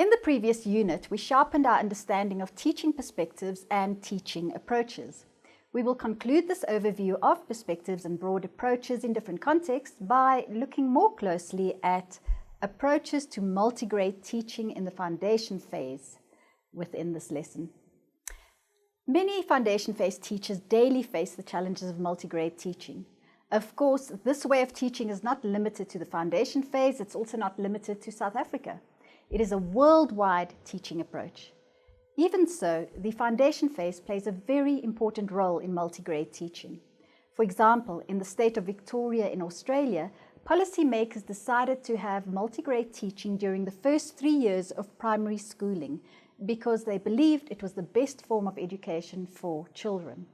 In the previous unit, we sharpened our understanding of teaching perspectives and teaching approaches. We will conclude this overview of perspectives and broad approaches in different contexts by looking more closely at approaches to multigrade teaching in the foundation phase within this lesson. Many foundation phase teachers daily face the challenges of multigrade teaching. Of course, this way of teaching is not limited to the foundation phase, it's also not limited to South Africa. It is a worldwide teaching approach. Even so, the foundation phase plays a very important role in multigrade teaching. For example, in the state of Victoria in Australia, policymakers decided to have multigrade teaching during the first 3 years of primary schooling because they believed it was the best form of education for children.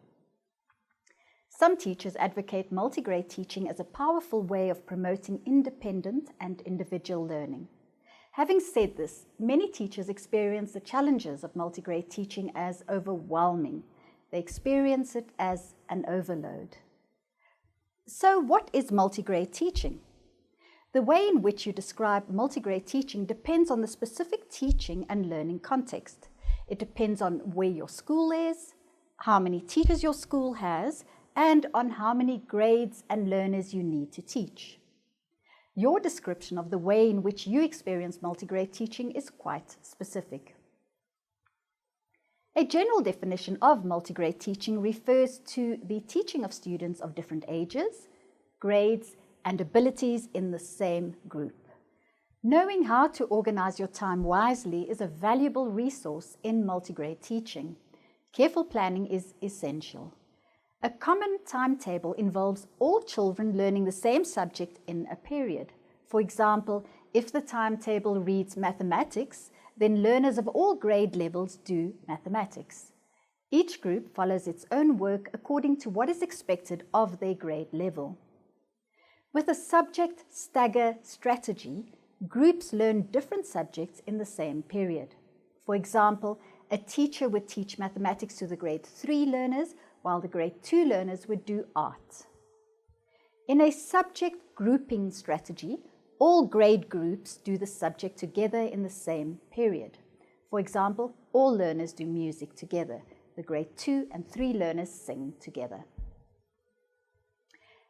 Some teachers advocate multigrade teaching as a powerful way of promoting independent and individual learning. Having said this, many teachers experience the challenges of multigrade teaching as overwhelming. They experience it as an overload. So what is multigrade teaching? The way in which you describe multigrade teaching depends on the specific teaching and learning context. It depends on where your school is, how many teachers your school has, and on how many grades and learners you need to teach. Your description of the way in which you experience multigrade teaching is quite specific. A general definition of multigrade teaching refers to the teaching of students of different ages, grades, and abilities in the same group. Knowing how to organize your time wisely is a valuable resource in multigrade teaching. Careful planning is essential. A common timetable involves all children learning the same subject in a period. For example, if the timetable reads mathematics, then learners of all grade levels do mathematics. Each group follows its own work according to what is expected of their grade level. With a subject stagger strategy, groups learn different subjects in the same period. For example, a teacher would teach mathematics to the grade 3 learners, while the grade 2 learners would do art. In a subject grouping strategy, all grade groups do the subject together in the same period. For example, all learners do music together. The grade 2 and 3 learners sing together.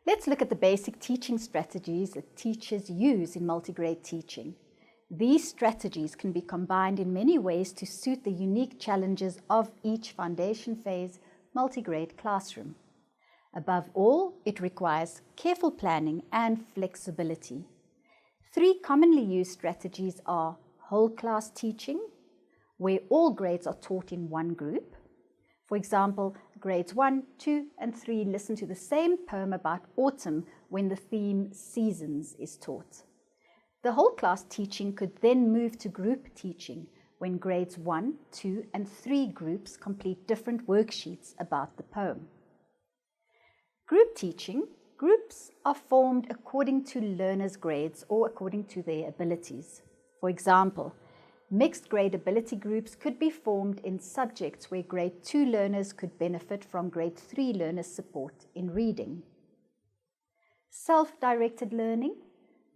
Let's look at the basic teaching strategies that teachers use in multigrade teaching. These strategies can be combined in many ways to suit the unique challenges of each foundation phase multigrade classroom. Above all, it requires careful planning and flexibility. 3 commonly used strategies are whole class teaching, where all grades are taught in one group. For example, grades 1, 2, and 3 listen to the same poem about autumn when the theme seasons is taught. The whole class teaching could then move to group teaching, when grades 1, 2, and 3 groups complete different worksheets about the poem. Group teaching, groups are formed according to learners' grades or according to their abilities. For example, mixed grade ability groups could be formed in subjects where grade 2 learners could benefit from grade 3 learners' support in reading. Self-directed learning.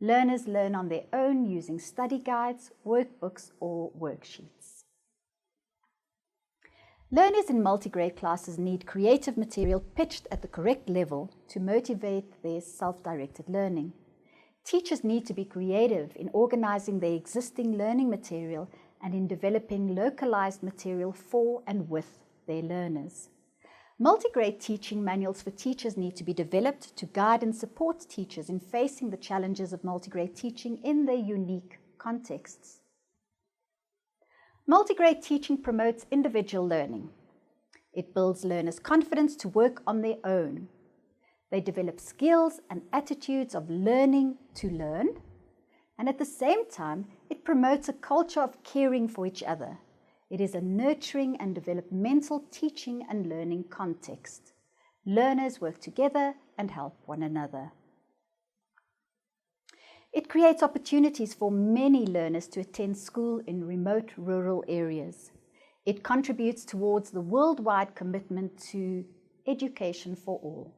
Learners learn on their own using study guides, workbooks, or worksheets. Learners in multigrade classes need creative material pitched at the correct level to motivate their self-directed learning. Teachers need to be creative in organizing their existing learning material and in developing localized material for and with their learners. Multigrade teaching manuals for teachers need to be developed to guide and support teachers in facing the challenges of multigrade teaching in their unique contexts. Multigrade teaching promotes individual learning. It builds learners' confidence to work on their own. They develop skills and attitudes of learning to learn, and at the same time, it promotes a culture of caring for each other. It is a nurturing and developmental teaching and learning context. Learners work together and help one another. It creates opportunities for many learners to attend school in remote rural areas. It contributes towards the worldwide commitment to education for all.